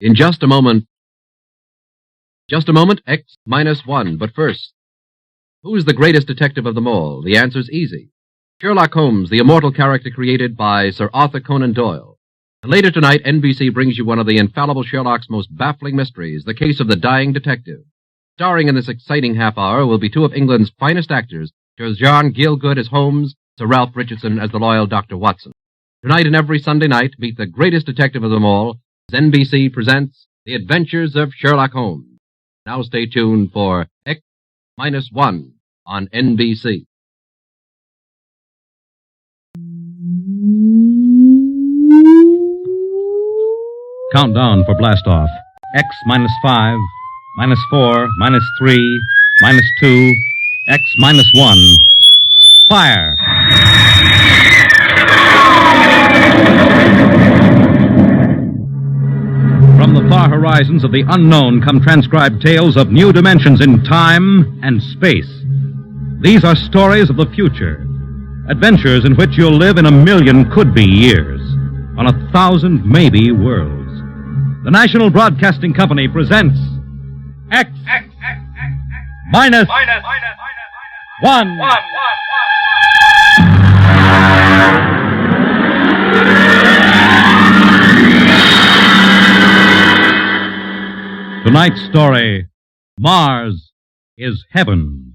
In just a moment, X minus 1. But first, who's the greatest detective of them all? The answer's easy. Sherlock Holmes, the immortal character created by Sir Arthur Conan Doyle. And later tonight, NBC brings you one of the infallible Sherlock's most baffling mysteries, the case of the dying detective. Starring in this exciting half hour will be two of England's finest actors, Sir John Gielgud as Holmes, Sir Ralph Richardson as the loyal Dr. Watson. Tonight and every Sunday night, meet the greatest detective of them all as NBC presents The Adventures of Sherlock Holmes. Now stay tuned for X minus 1 on NBC. Countdown for blastoff. X minus 5, minus 4, minus 3, minus 2, X minus 1. Fire! From the far horizons of the unknown come transcribed tales of new dimensions in time and space. These are stories of the future, adventures in which you'll live in a million could-be years, on 1,000 maybe worlds. The National Broadcasting Company presents X minus 1. Tonight's story, Mars is Heaven.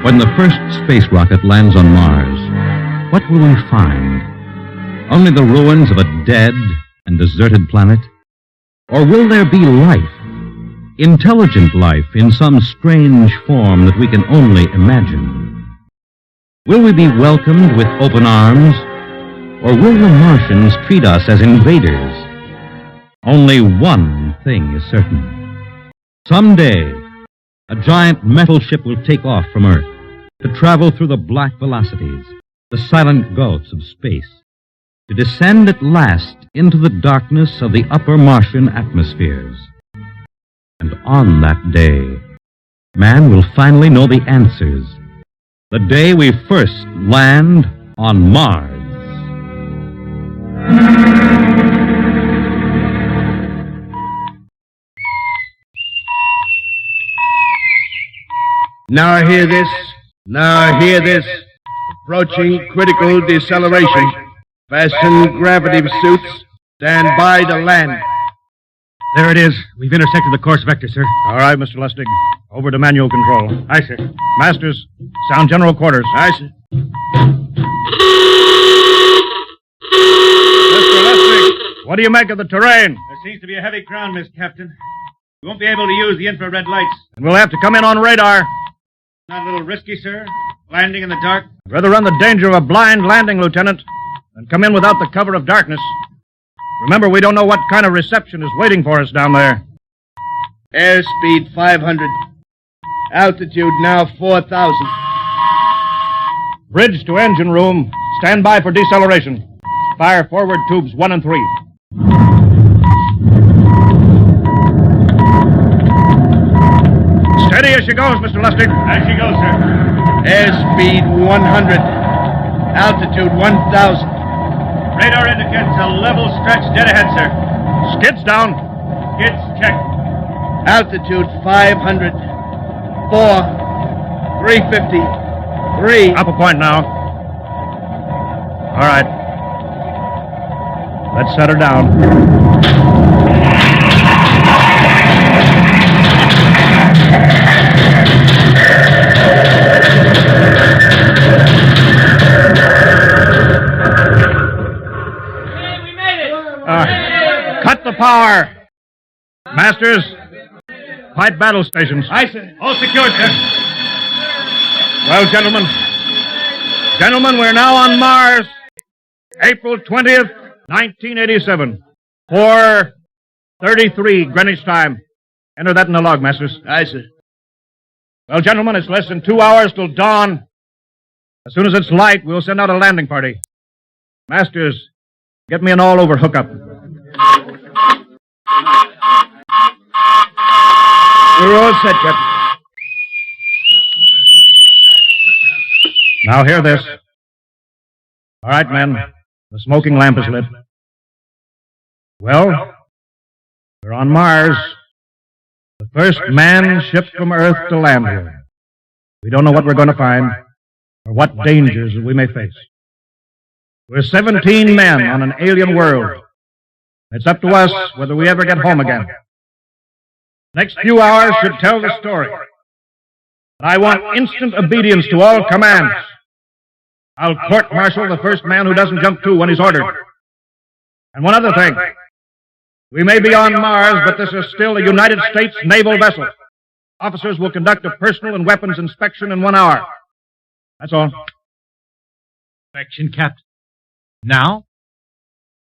When the first space rocket lands on Mars, what will we find? Only the ruins of a dead and deserted planet? Or will there be life? Intelligent life in some strange form that we can only imagine? Will we be welcomed with open arms? Or will the Martians treat us as invaders? Only one thing is certain. Someday, a giant metal ship will take off from Earth to travel through the black velocities, the silent gulfs of space, to descend at last into the darkness of the upper Martian atmospheres. And on that day, man will finally know the answers. The day we first land on Mars. Now hear this. Now hear this. Approaching critical deceleration. Fasten gravity suits. Stand by to land. There it is. We've intersected the course vector, sir. All right, Mr. Lustig. Over to manual control. Aye, sir. Masters, sound general quarters. Aye, sir. Mr. Lustig, what do you make of the terrain? There seems to be a heavy ground, Miss Captain. We won't be able to use the infrared lights. And we'll have to come in on radar. Not a little risky, sir? Landing in the dark? I'd rather run the danger of a blind landing, Lieutenant, than come in without the cover of darkness. Remember, we don't know what kind of reception is waiting for us down there. Airspeed 500. Altitude now 4,000. Bridge to engine room. Stand by for deceleration. Fire forward tubes 1 and 3. Steady as she goes, Mr. Lustig. As she goes, sir. Airspeed 100. Altitude 1,000. Radar indicates a level stretch dead ahead, sir. Skids down. Skids check. Altitude 500. 4. 350. 3. Up a point now. All right. Let's set her down. Cut the power. Masters, pipe battle stations. Aye, sir. All secured, sir. Well, gentlemen, we're now on Mars. April 20th, 1987. 4:33 Greenwich time. Enter that in the log, Masters. Aye, sir. Well, gentlemen, it's less than 2 hours till dawn. As soon as it's light, we'll send out a landing party. Masters, get me an all-over hookup. We're all set, Captain. Now hear this. All right, men. The smoking lamp is lit. Well, we're on Mars. The first man shipped from Earth to land here. We don't know what we're going to find or what dangers we may face. We're 17 men on an alien world. It's up to us whether we ever get home again. Next few hours should tell the story. But I want instant obedience to all commands. I'll court-martial the first man who doesn't jump to when he's ordered. And one other thing. We may be on Mars, but this is still a United States naval vessel. Officers will conduct a personal and weapons inspection in 1 hour. That's all. Inspection, Captain. Now?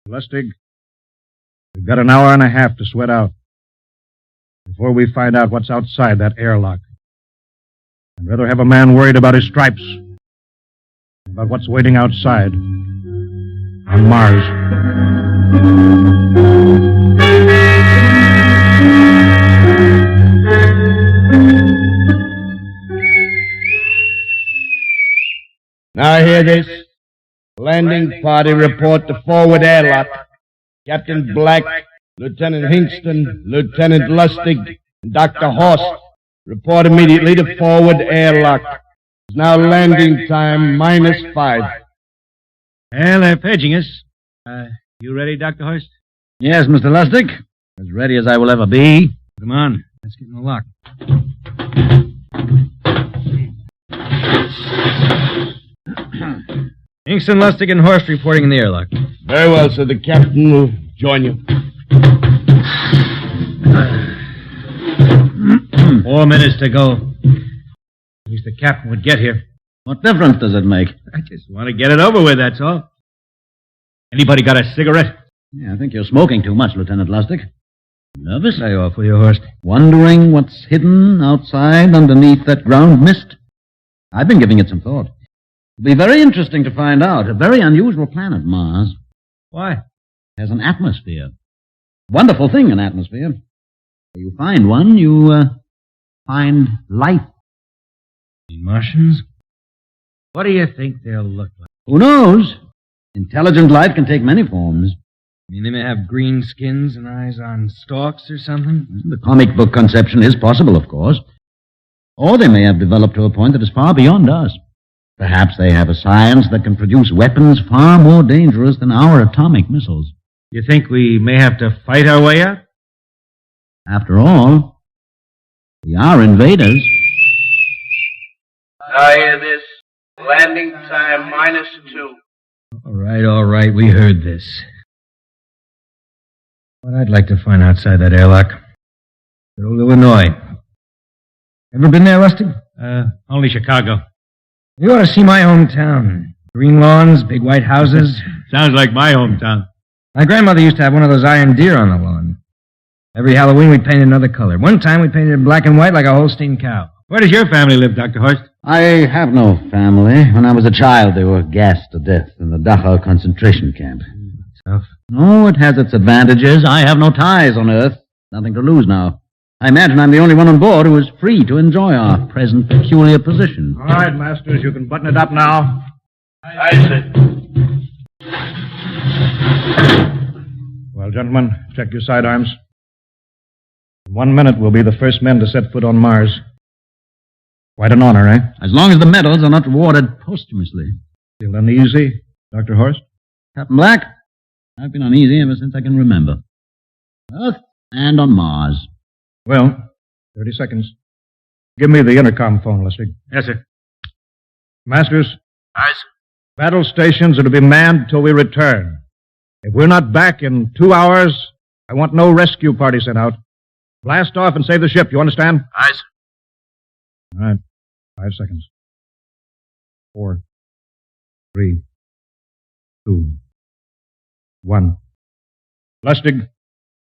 Lustig, we've got an hour and a half to sweat out before we find out what's outside that airlock. I'd rather have a man worried about his stripes than about what's waiting outside on Mars. Now hear this. Landing party report to forward airlock. Captain Black, Lieutenant Hingston, Lieutenant Lustig, and Dr. Horst report immediately to forward airlock. It's now landing time -5. Well, they're paging us. You ready, Dr. Horst? Yes, Mr. Lustig. As ready as I will ever be. Come on. Let's get in the lock. Hingston, Lustig, and Horst reporting in the airlock. Very well, sir. The captain will join you. 4 minutes to go. At least the captain would get here. What difference does it make? I just want to get it over with, that's all. Anybody got a cigarette? Yeah, I think you're smoking too much, Lieutenant Lustig. Nervous? Lay off, will you, Horst? Wondering what's hidden outside underneath that ground mist? I've been giving it some thought. It'll be very interesting to find out. A very unusual planet, Mars. Why? It has an atmosphere. Wonderful thing, an atmosphere. If you find one, you find life. The Martians? What do you think they'll look like? Who knows? Intelligent life can take many forms. You mean they may have green skins and eyes on stalks or something? The comic book conception is possible, of course. Or they may have developed to a point that is far beyond us. Perhaps they have a science that can produce weapons far more dangerous than our atomic missiles. You think we may have to fight our way out? After all, we are invaders. Now hear this. Landing time -2. All right, we heard this. What I'd like to find outside that airlock. Good old Illinois. Ever been there, Lustig? Only Chicago. You ought to see my hometown. Green lawns, big white houses. Sounds like my hometown. My grandmother used to have one of those iron deer on the lawn. Every Halloween we painted another color. One time we painted it black and white like a Holstein cow. Where does your family live, Dr. Horst? I have no family. When I was a child, they were gassed to death in the Dachau concentration camp. Tough. No, it has its advantages. I have no ties on Earth. Nothing to lose now. I imagine I'm the only one on board who is free to enjoy our present peculiar position. All right, Masters, you can button it up now. Aye, sir. Well, gentlemen, check your sidearms. In 1 minute, we'll be the first men to set foot on Mars. Quite an honor, eh? As long as the medals are not rewarded posthumously. Feel uneasy, Dr. Horst? Captain Black, I've been uneasy ever since I can remember. Earth and on Mars. Well, 30 seconds. Give me the intercom phone, Lustig. Yes, sir. Masters, Aye, sir. battle stations are to be manned till we return. If we're not back in 2 hours, I want no rescue party sent out. Blast off and save the ship, you understand? Aye, sir. All right. 5 seconds. 4, 3, 2, 1. Lustig,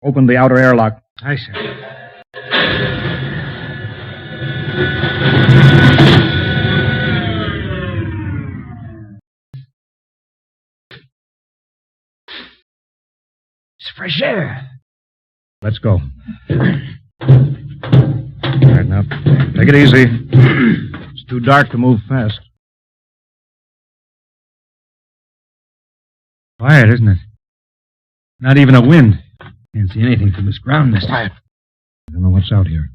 open the outer airlock. Aye, sir. It's fresh air. Let's go. Take it easy. It's too dark to move fast. Quiet, isn't it? Not even a wind. Can't see anything from this ground, mister. Quiet. I don't know what's out here.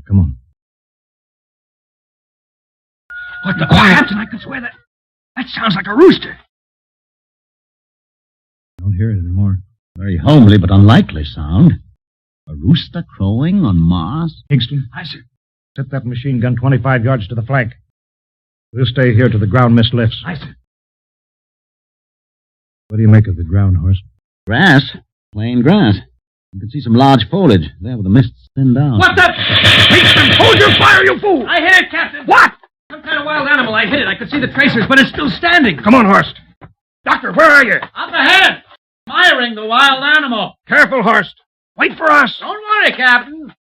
Come on. What the... Quiet! Captain, I could swear that sounds like a rooster. Don't hear it anymore. Very homely but unlikely sound. A rooster crowing on Mars? Kingston, Aye, sir. set that machine gun 25 yards to the flank. We'll stay here till the ground mist lifts. Aye, sir. What do you make of the ground, Horst? Grass. Plain grass. You can see some large foliage there where the mist's thinned down. What the... Kingston, hold your fire, you fool! I hit it, Captain. What? Some kind of wild animal. I hit it. I could see the tracers, but it's still standing. Come on, Horst. Doctor, where are you? Up ahead. Firing the wild animal. Careful, Horst. Wait for us. Don't worry, Captain.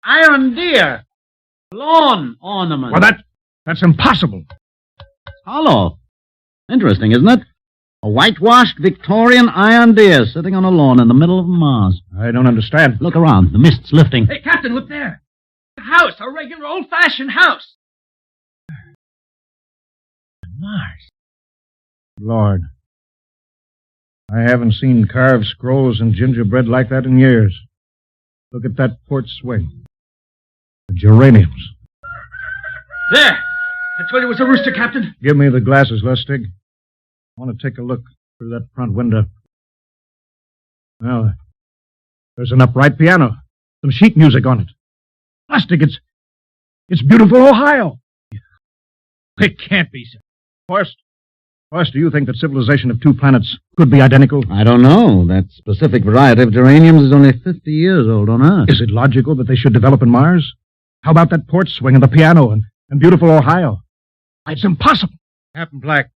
Iron deer. Lawn ornament. Well, that's impossible. Hollow. Interesting, isn't it? A whitewashed Victorian iron deer sitting on a lawn in the middle of Mars. I don't understand. Look around. The mist's lifting. Hey, Captain, look there. A house. A regular old-fashioned house. Mars. Lord. I haven't seen carved scrolls and gingerbread like that in years. Look at that port swing. The geraniums. There. I told you it was a rooster, Captain. Give me the glasses, Lustig. I want to take a look through that front window. Well, there's an upright piano. Some sheet music on it. Lustig, it's beautiful Ohio. It can't be, sir. Horst, do you think that civilization of two planets could be identical? I don't know. That specific variety of geraniums is only 50 years old on Earth. Is it logical that they should develop in Mars? How about that port swing and the piano and beautiful Ohio? It's impossible. Captain Black.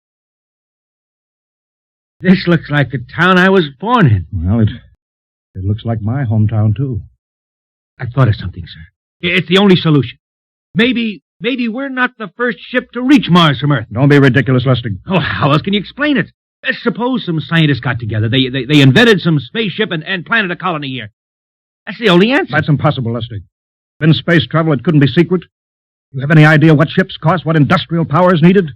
This looks like the town I was born in. Well, it looks like my hometown, too. I've thought of something, sir. It's the only solution. Maybe we're not the first ship to reach Mars from Earth. Don't be ridiculous, Lustig. Oh, how else can you explain it? Suppose some scientists got together. They invented some spaceship and planted a colony here. That's the only answer. That's impossible, Lustig. In space travel, it couldn't be secret. You have any idea what ships cost, what industrial power is needed?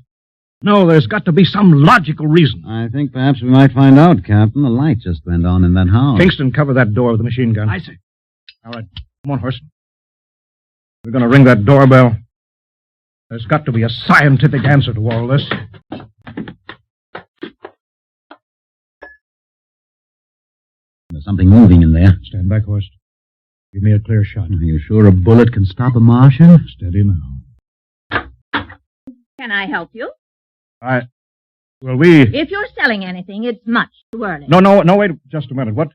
No, there's got to be some logical reason. I think perhaps we might find out, Captain. The light just went on in that house. Kingston, cover that door with the machine gun. Aye, sir. All right. Come on, Horst. We're going to ring that doorbell. There's got to be a scientific answer to all this. There's something moving in there. Stand back, Horst. Give me a clear shot. Are you sure a bullet can stop a Martian? Steady now. Can I help you? Well, we... If you're selling anything, it's much too early. No, wait just a minute. What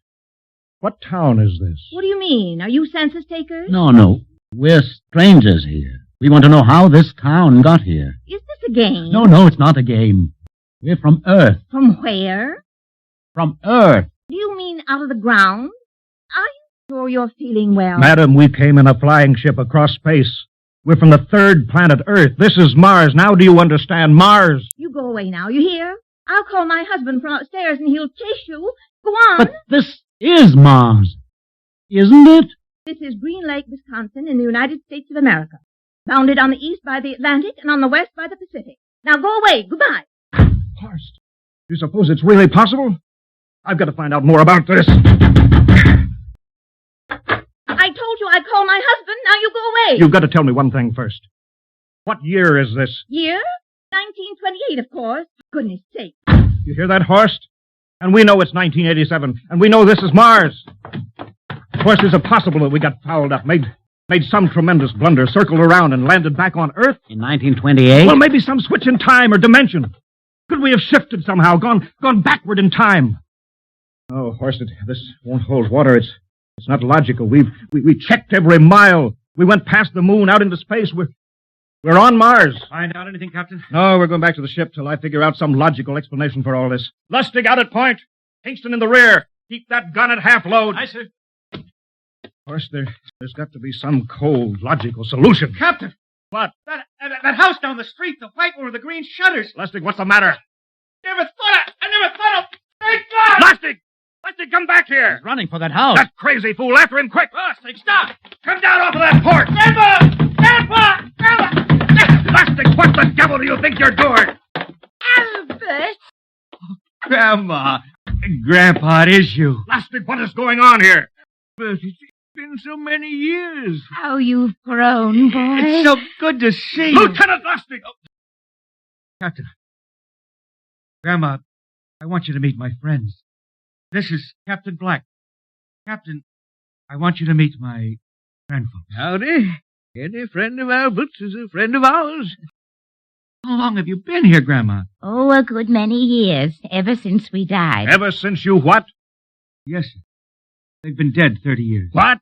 town is this? What do you mean? Are you census takers? No. We're strangers here. We want to know how this town got here. Is this a game? No, it's not a game. We're from Earth. From where? From Earth. Do you mean out of the ground? Are you sure you're feeling well? Madam, we came in a flying ship across space. We're from the third planet Earth. This is Mars. Now do you understand? Mars. You go away now, you hear? I'll call my husband from upstairs and he'll chase you. Go on. But this is Mars, isn't it? This is Green Lake, Wisconsin, in the United States of America. Bounded on the east by the Atlantic and on the west by the Pacific. Now go away. Goodbye. Horst, do you suppose it's really possible? I've got to find out more about this. I told you I'd call my husband. Now you go away. You've got to tell me one thing first. What year is this? Year? 1928, of course. For goodness sake. You hear that, Horst? And we know it's 1987, and we know this is Mars. Horst, is it possible that we got fouled up, made some tremendous blunder, circled around, and landed back on Earth? In 1928? Well, maybe some switch in time or dimension. Could we have shifted somehow, gone backward in time? Oh, Horst, this won't hold water. It's not logical. We checked every mile. We went past the moon, out into space. We're on Mars. Find out anything, Captain? No, we're going back to the ship till I figure out some logical explanation for all this. Lustig out at point. Kingston in the rear. Keep that gun at half load. Aye, sir. Horst, there's got to be some cold, logical solution. Captain. What? That house down the street, the white one with the green shutters. Lustig, what's the matter? I never thought of... Thank God! Lustig! Lustig, come back here! He's running for that house. That crazy fool, after him, quick! Lustig, stop! Come down off of that porch! Grandpa! Lustig, what the devil do you think you're doing? Albert! Grandma. Grandpa, it is you. Lustig, what is going on here? But it's been so many years. How you've grown, boy. It's so good to see you. Lieutenant Lustig! Captain. Grandma, I want you to meet my friends. This is Captain Black. Captain, I want you to meet my friend folks. Howdy. Any friend of Albert's is a friend of ours. How long have you been here, Grandma? Oh, a good many years, ever since we died. Ever since you what? Yes, sir. They've been dead 30 years. What?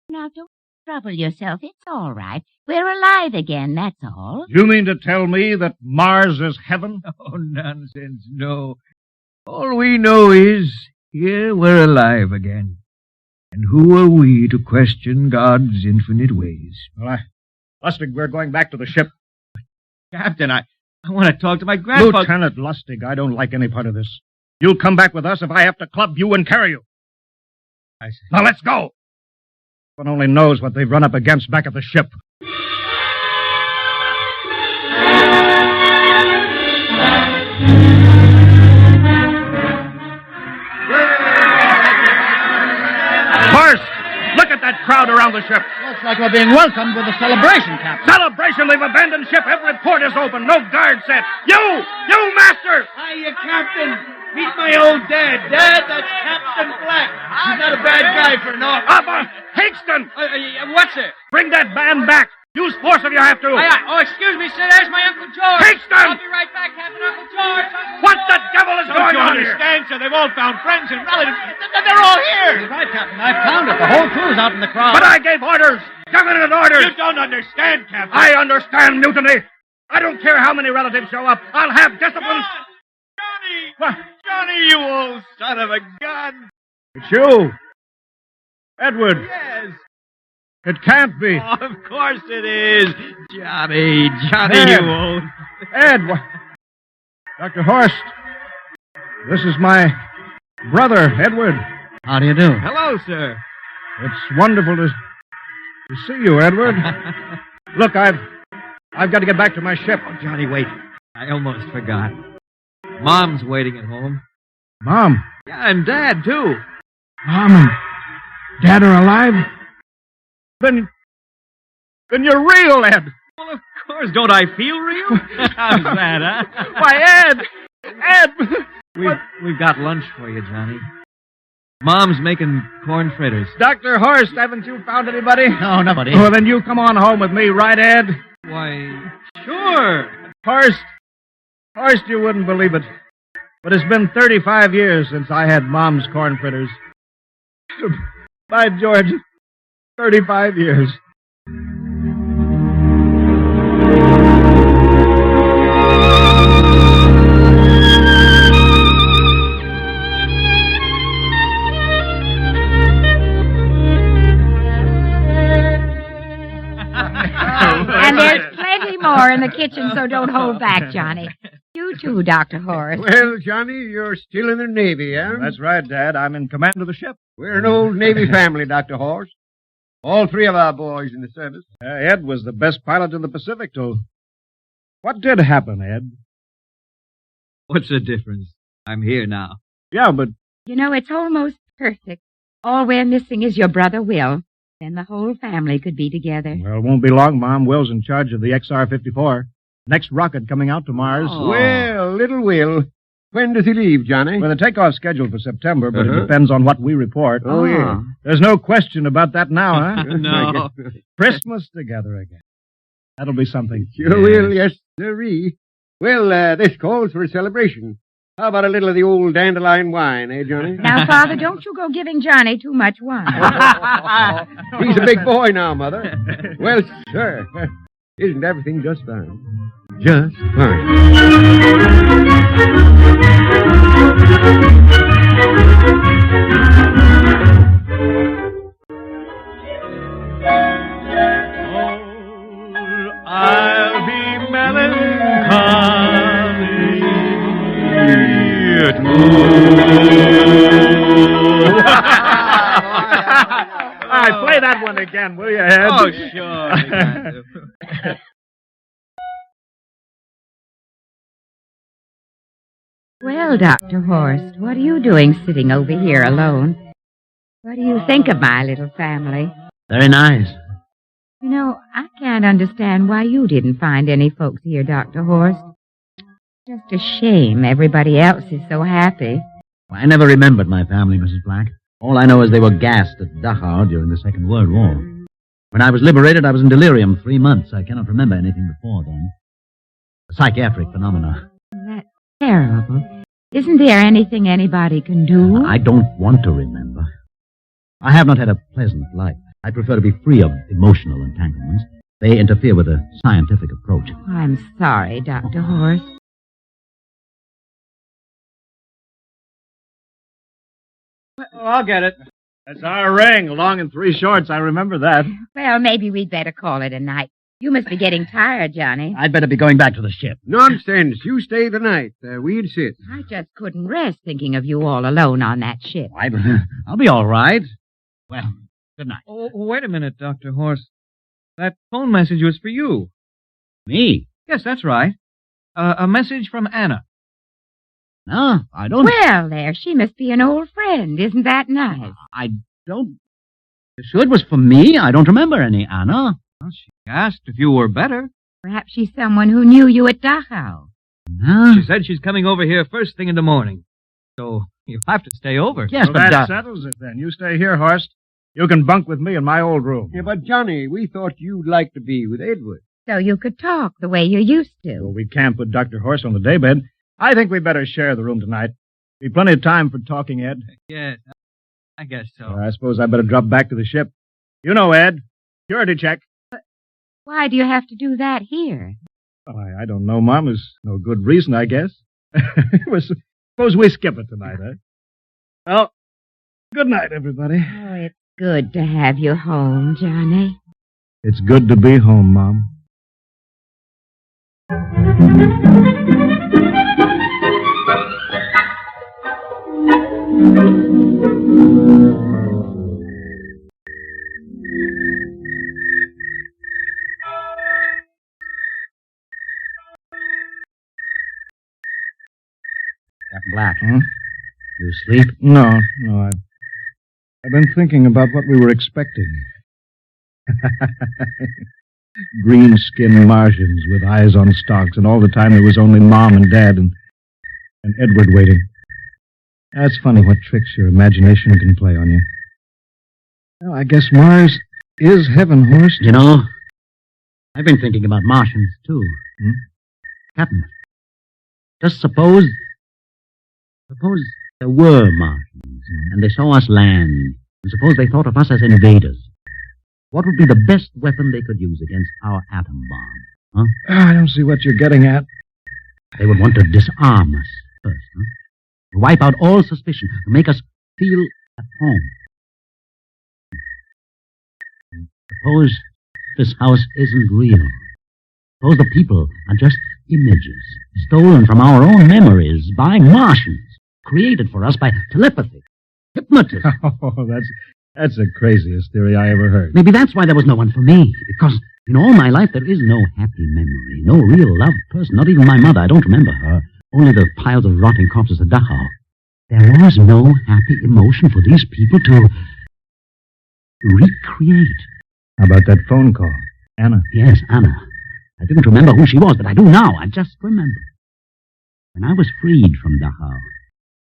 Now, don't trouble yourself. It's all right. We're alive again, that's all. You mean to tell me that Mars is heaven? Oh, nonsense, no. All we know is, here we're alive again. And who are we to question God's infinite ways? Well, Lustig, we're going back to the ship. Captain, I want to talk to my grandpa. Lieutenant Lustig, I don't like any part of this. You'll come back with us if I have to club you and carry you. I see. Now let's go. One only knows what they've run up against back at the ship. First, look at that crowd around the ship. Looks like we're being welcomed with a celebration, Captain. Celebration! They've abandoned ship. Every port is open. No guard set. You masters! Hiya, Captain. Meet my old dad. Dad, that's Captain Black. He's not a bad guy for an officer. Higston! What's it? Bring that band back. Use force if you have to. Oh, excuse me, sir. There's my Uncle George. Higston! I'll be right back, Captain. Uncle George. What the devil is going on here? sir? They've all found friends and relatives. They're all here. You're right, Captain. I found it. The whole crew's out in the crowd. But I gave orders. Definite orders. You don't understand, Captain. I understand mutiny. I don't care how many relatives show up. I'll have discipline. Johnny! What? Johnny, you old son of a gun! It's you. Edward. Yes. It can't be. Oh, of course it is. Johnny, Ed. you old... Ed. Dr. Horst. This is my brother, Edward. How do you do? Hello, sir. It's wonderful to see you, Edward. Look, I've got to get back to my ship. Oh, Johnny, wait. I almost forgot. Mom's waiting at home. Mom. Yeah, and Dad, too. Mom and Dad are alive? Then you're real, Ed. Well, of course. Don't I feel real? How's that, huh? Why, Ed! Ed! We've got lunch for you, Johnny. Mom's making corn fritters. Dr. Horst, haven't you found anybody? No, nobody. Well, then you come on home with me, right, Ed? Why, sure. Horst, you wouldn't believe it. But it's been 35 years since I had Mom's corn fritters. By George, 35 years. And there's plenty more in the kitchen, so don't hold back, Johnny. You too, Dr. Horst. Well, Johnny, you're still in the Navy, eh? That's right, Dad. I'm in command of the ship. We're an old Navy family, Dr. Horst. All three of our boys in the service. Ed was the best pilot in the Pacific, too. What did happen, Ed? What's the difference? I'm here now. Yeah, but... You know, it's almost perfect. All we're missing is your brother, Will. Then the whole family could be together. Well, it won't be long, Mom. Will's in charge of the XR-54. Next rocket coming out to Mars. Oh. Well, little Will. When does he leave, Johnny? Well, the takeoff's scheduled for September, but Uh-huh. it depends on what we report. Oh, yeah. There's no question about that now, huh? No. Christmas together again. That'll be something. Sure will, yes, sirree. Well, this calls for a celebration. How about a little of the old dandelion wine, eh, Johnny? Now, Father, don't you go giving Johnny too much wine. He's a big boy now, Mother. Well, sir, isn't everything just fine? Just fine. I'll be melancholy that one again, will you, Ed? Oh, sure. Well, Dr. Horst, what are you doing sitting over here alone? What do you think of my little family? Very nice. You know, I can't understand why you didn't find any folks here, Dr. Horst. Just a shame everybody else is so happy. I never remembered my family, Mrs. Black. All I know is they were gassed at Dachau during the Second World War. When I was liberated, I was in delirium 3 months. I cannot remember anything before then. A psychiatric phenomena. That's terrible. Isn't there anything anybody can do? I don't want to remember. I have not had a pleasant life. I prefer to be free of emotional entanglements. They interfere with a scientific approach. I'm sorry, Dr. Horst. Oh, I'll get it. That's our ring, long and 3 shorts. I remember that. Well, maybe we'd better call it a night. You must be getting tired, Johnny. I'd better be going back to the ship. Nonsense. You stay the night. We'll sit. I just couldn't rest thinking of you all alone on that ship. I'll be all right. Well, good night. Oh, wait a minute, Dr. Horst. That phone message was for you. Me? Yes, that's right. A message from Anna. No, I don't... Well, there, she must be an old friend. Isn't that nice? I don't... Sure it was for me? I don't remember any Anna. Well, she asked if you were better. Perhaps she's someone who knew you at Dachau. No. She said she's coming over here first thing in the morning. So you'll have to stay over. Yes, So but... that settles it, then. You stay here, Horst. You can bunk with me in my old room. Yeah, but Johnny, we thought you'd like to be with Edward. So you could talk the way you used to. Well, we can't put Dr. Horst on the daybed. I think we'd better share the room tonight. Be plenty of time for talking, Ed. Yes, I guess so. I suppose I better drop back to the ship. You know, Ed. Security check. Why do you have to do that here? Well, I don't know, Mom. There's no good reason, I guess. Suppose we skip it tonight, eh? Well, good night, everybody. Oh, it's good to have you home, Johnny. It's good to be home, Mom. Captain Black. Huh? You sleep? No. I've been thinking about what we were expecting. Green-skinned Martians with eyes on stalks, and all the time there was only Mom and Dad and Edward waiting. That's funny what tricks your imagination can play on you. Well, I guess Mars is heaven, Horst. You know, I've been thinking about Martians, too. Captain, just suppose there were Martians, and they saw us land, and suppose they thought of us as invaders. What would be the best weapon they could use against our atom bomb? Huh? I don't see what you're getting at. They would want to disarm us first, huh? To wipe out all suspicion, to make us feel at home. Suppose this house isn't real. Suppose the people are just images, stolen from our own memories by Martians, created for us by telepathy, hypnotism. Oh, that's the craziest theory I ever heard. Maybe that's why there was no one for me, because in all my life there is no happy memory, no real loved person, not even my mother. I don't remember her, only the piles of rotting corpses at Dachau. There was no happy emotion for these people to recreate. How about that phone call? Anna? Yes, Anna. I didn't remember who she was, but I do now. I just remember. When I was freed from Dachau,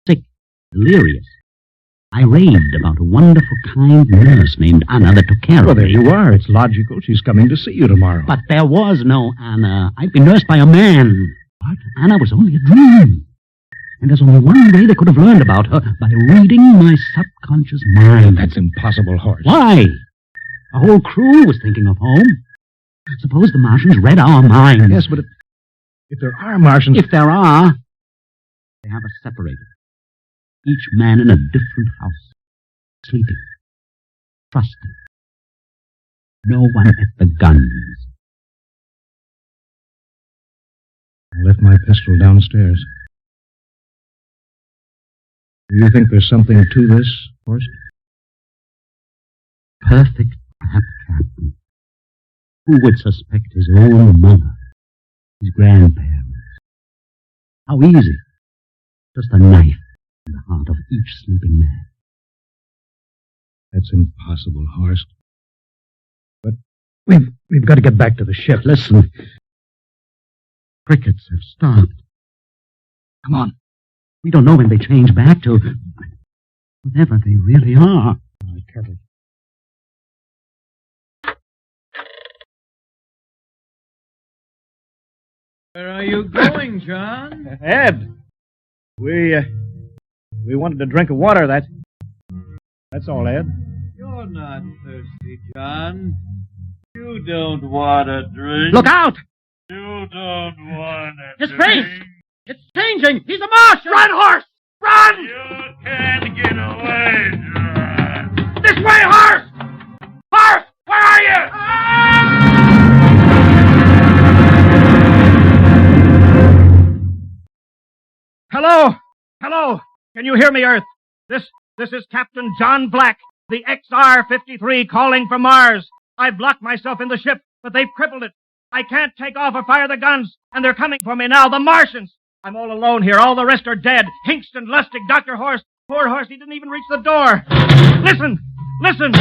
sick, delirious, I raved about a wonderful, kind nurse named Anna that took care of me. Well, there you are. It's logical. She's coming to see you tomorrow. But there was no Anna. I'd been nursed by a man. But Anna was only a dream. And there's only one way they could have learned about her, by reading my subconscious mind. That's impossible, Horst. Why? A whole crew was thinking of home. Suppose the Martians read our minds. Yes, but if there are Martians... If there are, they have us separated. Each man in a different house, sleeping, trusting. No one at the guns. I left my pistol downstairs. Do you think there's something to this, Horst? Perfect Who would suspect his own mother, his grandparents? How easy. Just a knife in the heart of each sleeping man. That's impossible, Horst. But we've got to get back to the ship. Listen. Crickets have stopped. Come on. We don't know when they change back to whatever they really are. All right, careful. Where are you going, John? Ed, we wanted a drink of water. That's all, Ed. You're not thirsty, John. You don't want a drink. Look out! You don't want a His drink. face! It's changing! He's a Martian! Run, horse! Run! You can't get away, John. This way, horse! Horse! Where are you? Hello! Hello! Can you hear me, Earth? This is Captain John Black, the XR-53 calling from Mars. I've locked myself in the ship, but they've crippled it. I can't take off or fire the guns, and they're coming for me now, the Martians. I'm all alone here. All the rest are dead. Hingston, Lustig, Dr. Horst. Poor Horst, he didn't even reach the door. Listen! Listen!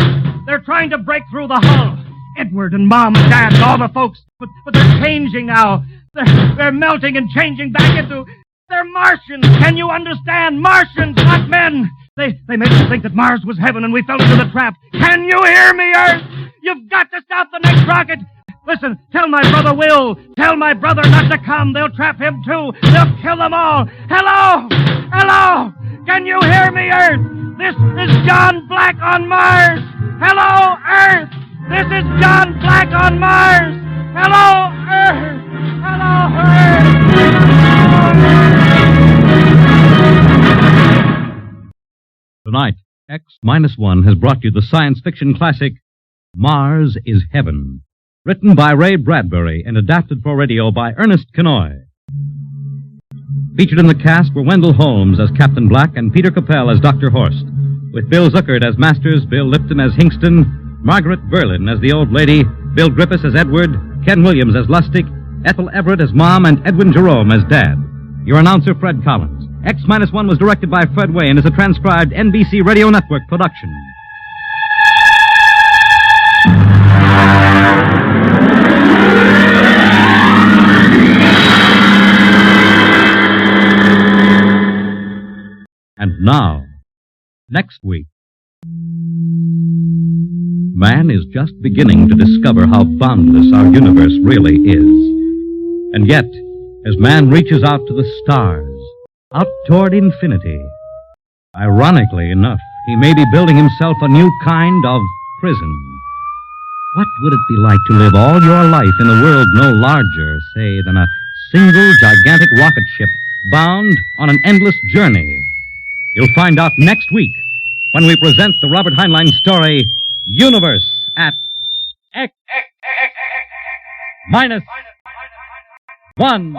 They're trying to break through the hull. Edward and Mom and Dad and all the folks. But they're changing now. They're melting and changing back into... They're Martians. Can you understand? Martians, not men. They made us think that Mars was heaven and we fell into the trap. Can you hear me, Earth? You've got to stop the next rocket. Listen, tell my brother Will. Tell my brother not to come. They'll trap him too. They'll kill them all. Hello? Hello? Can you hear me, Earth? This is John Black on Mars. Hello, Earth. This is John Black on Mars. Hello, Earth. Hello, Earth. Tonight, X-1 has brought you the science fiction classic, Mars is Heaven, written by Ray Bradbury and adapted for radio by Ernest Kenoy. Featured in the cast were Wendell Holmes as Captain Black and Peter Capell as Dr. Horst, with Bill Zuckert as Masters, Bill Lipton as Hingston, Margaret Berlin as the old lady, Bill Griffiths as Edward, Ken Williams as Lustig, Ethel Everett as Mom, and Edwin Jerome as Dad. Your announcer, Fred Collins. X-1 was directed by Fred Way and is a transcribed NBC Radio Network production. And now, next week, man is just beginning to discover how boundless our universe really is. And yet, as man reaches out to the stars, out toward infinity, ironically enough, he may be building himself a new kind of prison. What would it be like to live all your life in a world no larger, say, than a single gigantic rocket ship bound on an endless journey? You'll find out next week when we present the Robert Heinlein story, Universe at X minus 1.